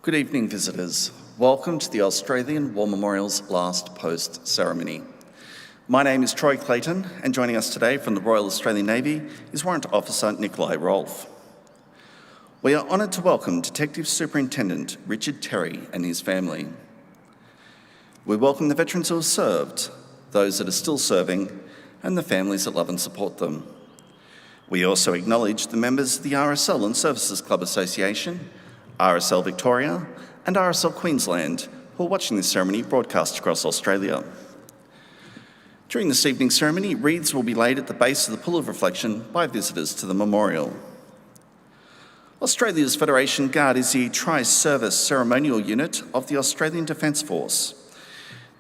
Good evening, visitors. Welcome to the Australian War Memorial's last post ceremony. My name is Troy Clayton, and joining us today from the Royal Australian Navy is Warrant Officer Nikolai Rolfe. We are honoured to welcome Detective Superintendent Richard Terry and his family. We welcome the veterans who have served, those that are still serving, and the families that love and support them. We also acknowledge the members of the RSL Services Clubs Association, RSL Victoria, and RSL Queensland who are watching this ceremony broadcast across Australia. During this evening's ceremony, wreaths will be laid at the base of the Pool of Reflection by visitors to the memorial. Australia's Federation Guard is the tri-service ceremonial unit of the Australian Defence Force.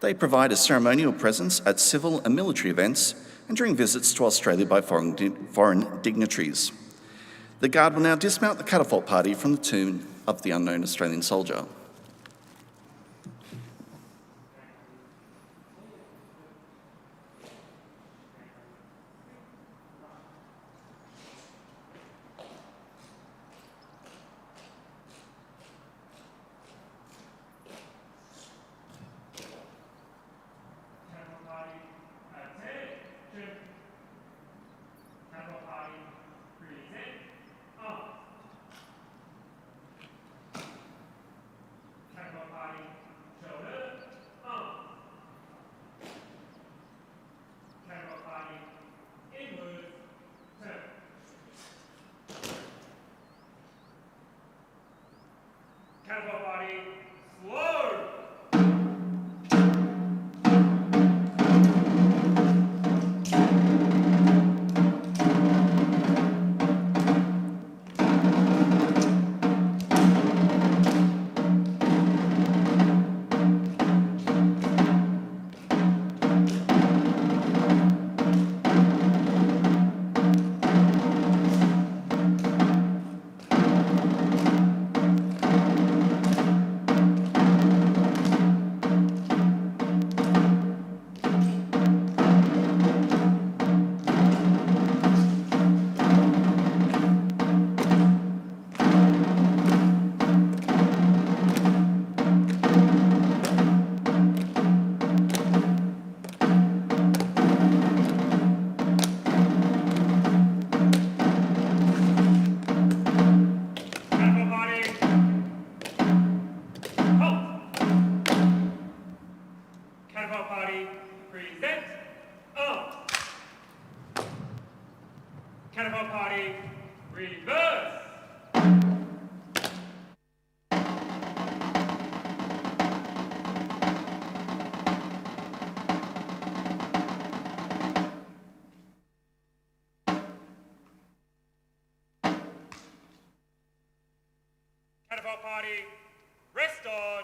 They provide a ceremonial presence at civil and military events and during visits to Australia by foreign dignitaries. The Guard will now dismount the catapult party from the tomb of the unknown Australian soldier. Catapult body, slow! Catapult party, present, up. Catapult party, reverse. Catapult party, rest on.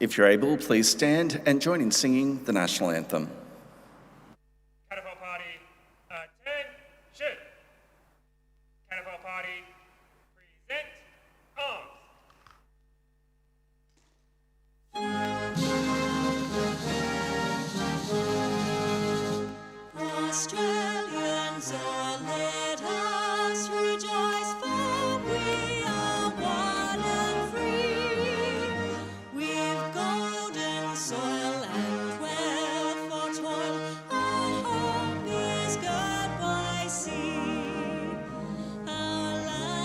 If you're able, please stand and join in singing the national anthem. Catapult party, attention. Catapult party, present, arms. Australians, oh, let us rejoice, for we are one and free. We've golden soil and wealth for toil, our home is girt by sea. Our land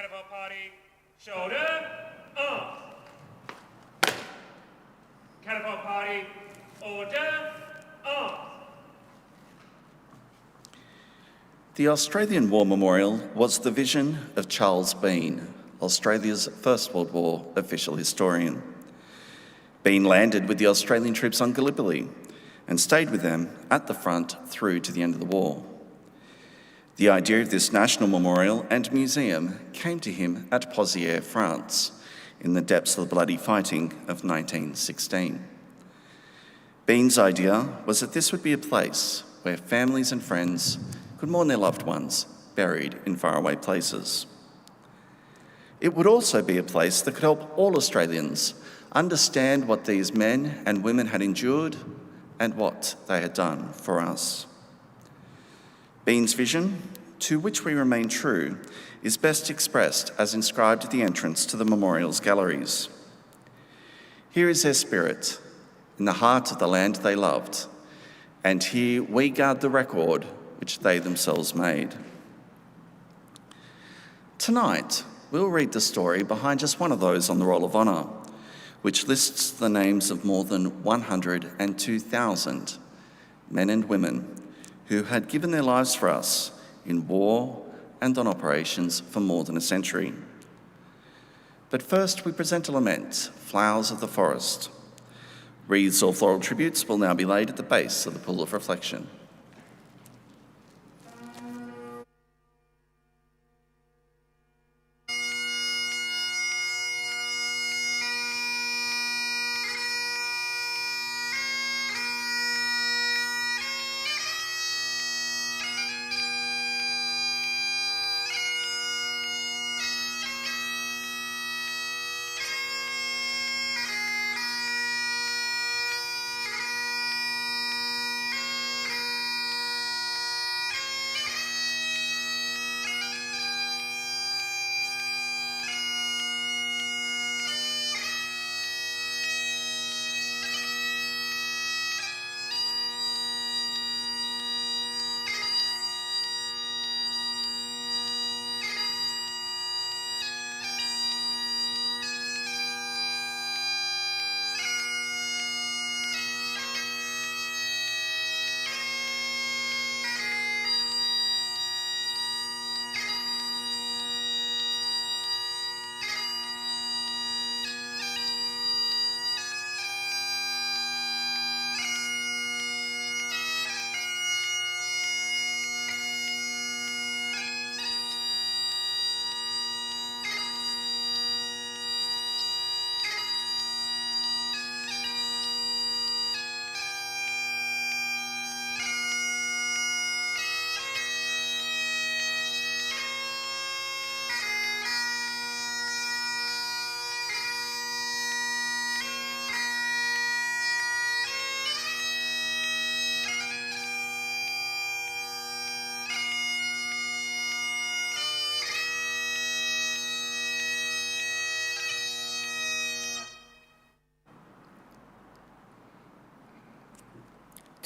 Catapult Party, shoulder, arms. Catapult Party, order, arms. The Australian War Memorial was the vision of Charles Bean, Australia's First World War official historian. Bean landed with the Australian troops on Gallipoli and stayed with them at the front through to the end of the war. The idea of this national memorial and museum came to him at Pozières, France, in the depths of the bloody fighting of 1916. Bean's idea was that this would be a place where families and friends could mourn their loved ones buried in faraway places. It would also be a place that could help all Australians understand what these men and women had endured and what they had done for us. Bean's vision, to which we remain true, is best expressed as inscribed at the entrance to the memorial's galleries. Here is their spirit, in the heart of the land they loved, and here we guard the record which they themselves made. Tonight, we'll read the story behind just one of those on the Roll of Honour, which lists the names of more than 102,000 men and women who had given their lives for us in war and on operations for more than a century. But first, we present a lament, Flowers of the Forest. Wreaths or floral tributes will now be laid at the base of the pool of reflection.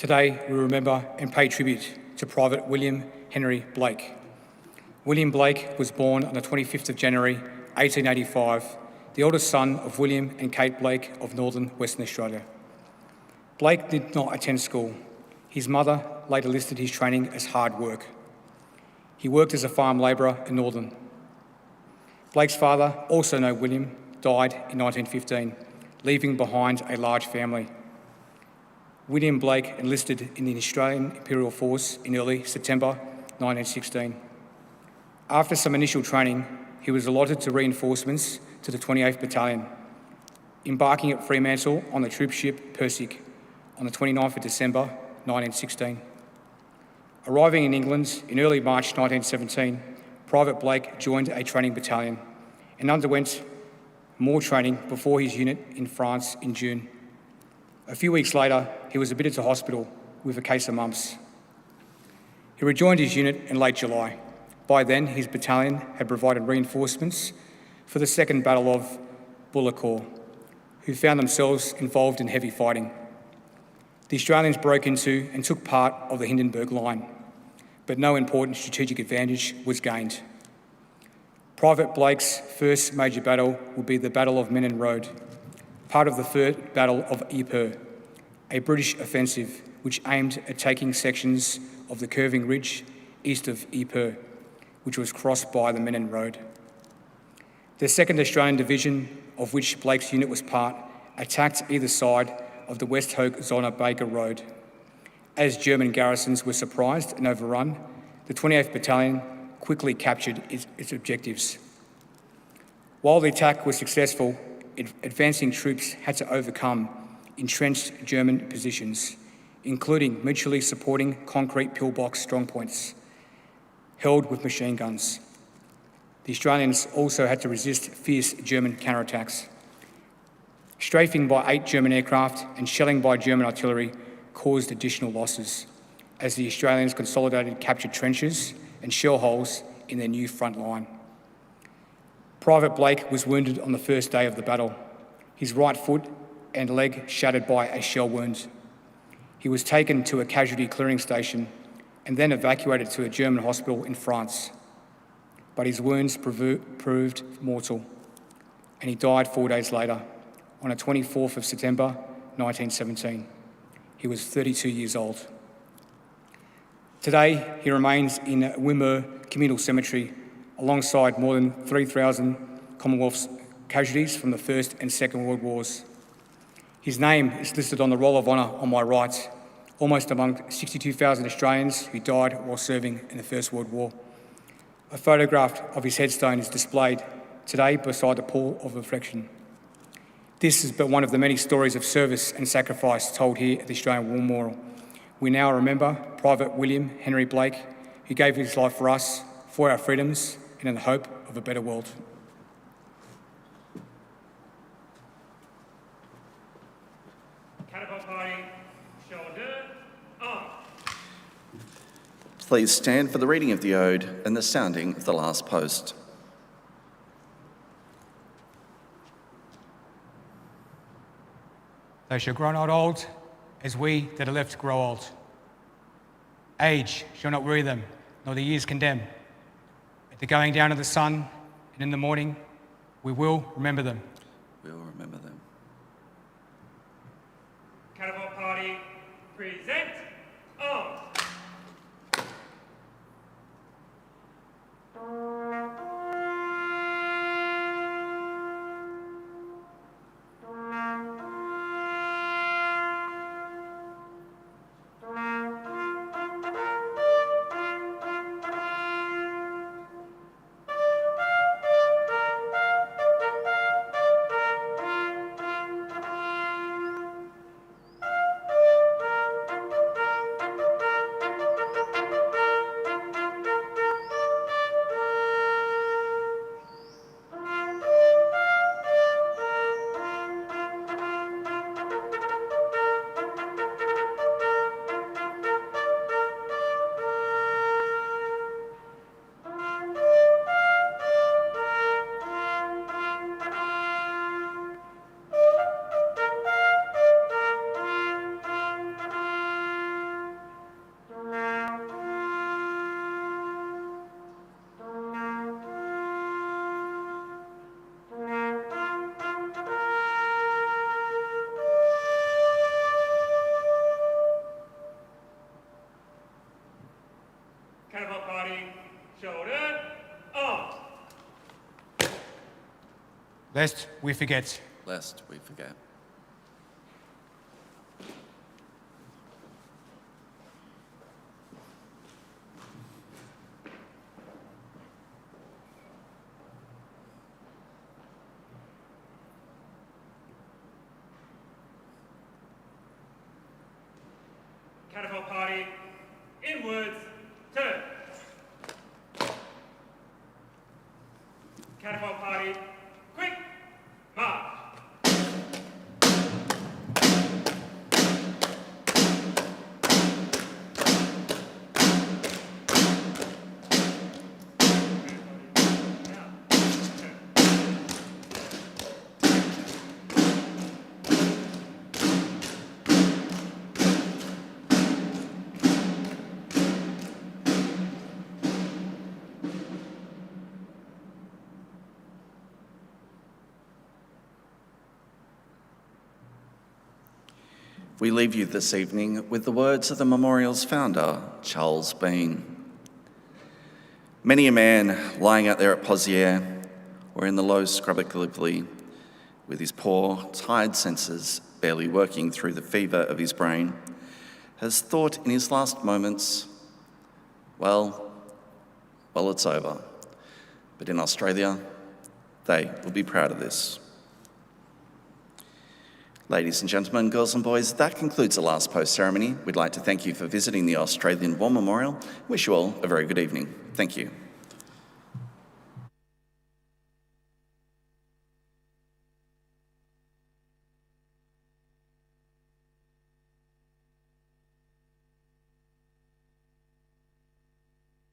Today, we remember and pay tribute to Private William Henry Blake. William Blake was born on the 25th of January, 1885, the eldest son of William and Kate Blake of northern Western Australia. Blake did not attend school. His mother later listed his training as hard work. He worked as a farm labourer in Northern. Blake's father, also known William, died in 1915, leaving behind a large family. William Blake enlisted in the Australian Imperial Force in early September 1916. After some initial training, he was allotted to reinforcements to the 28th Battalion, embarking at Fremantle on the troop ship Persic on the 29th of December 1916. Arriving in England in early March 1917, Private Blake joined a training battalion and underwent more training before his unit in France in June. A few weeks later, he was admitted to hospital with a case of mumps. He rejoined his unit in late July. By then, his battalion had provided reinforcements for the Second Battle of Bullecourt, who found themselves involved in heavy fighting. The Australians broke into and took part of the Hindenburg Line, but no important strategic advantage was gained. Private Blake's first major battle would be the Battle of Menin Road, part of the Third Battle of Ypres, a British offensive which aimed at taking sections of the curving ridge east of Ypres, which was crossed by the Menin Road. The 2nd Australian Division, of which Blake's unit was part, attacked either side of the West Hoek-Zonne-Baker Road. As German garrisons were surprised and overrun, the 28th Battalion quickly captured its objectives. While the attack was successful, advancing troops had to overcome entrenched German positions, including mutually supporting concrete pillbox strongpoints held with machine guns. The Australians also had to resist fierce German counterattacks. Strafing by 8 German aircraft and shelling by German artillery caused additional losses, as the Australians consolidated captured trenches and shell holes in their new front line. Private Blake was wounded on the first day of the battle, his right foot and leg shattered by a shell wound. He was taken to a casualty clearing station and then evacuated to a German hospital in France. But his wounds proved mortal, and he died 4 days later, on the 24th of September, 1917. He was 32 years old. Today, he remains in Wimmera Communal Cemetery alongside more than 3,000 Commonwealth casualties from the First and Second World Wars. His name is listed on the Roll of Honour on my right, almost among 62,000 Australians who died while serving in the First World War. A photograph of his headstone is displayed today beside the pool of reflection. This is but one of the many stories of service and sacrifice told here at the Australian War Memorial. We now remember Private William Henry Blake, who gave his life for us, for our freedoms, and in the hope of a better world. Catapult party, shoulder, arm. Please stand for the reading of the ode and the sounding of the last post. They shall grow not old, as we that are left grow old. Age shall not weary them, nor the years condemn. At the going down of the sun, and in the morning, we will remember them. We will remember them. Catapult party, present, arms. Catapult party, shoulder, arms. Lest we forget. Lest we forget. Catapult party, inwards, turn. Catapult party, quick, march. We leave you this evening with the words of the memorial's founder, Charles Bean. Many a man lying out there at Poziere or in the low scrub at Gallipoli, with his poor, tired senses barely working through the fever of his brain, has thought in his last moments, well, it's over. But in Australia, they will be proud of this. Ladies and gentlemen, girls and boys, that concludes the last post ceremony. We'd like to thank you for visiting the Australian War Memorial. Wish you all a very good evening. Thank you.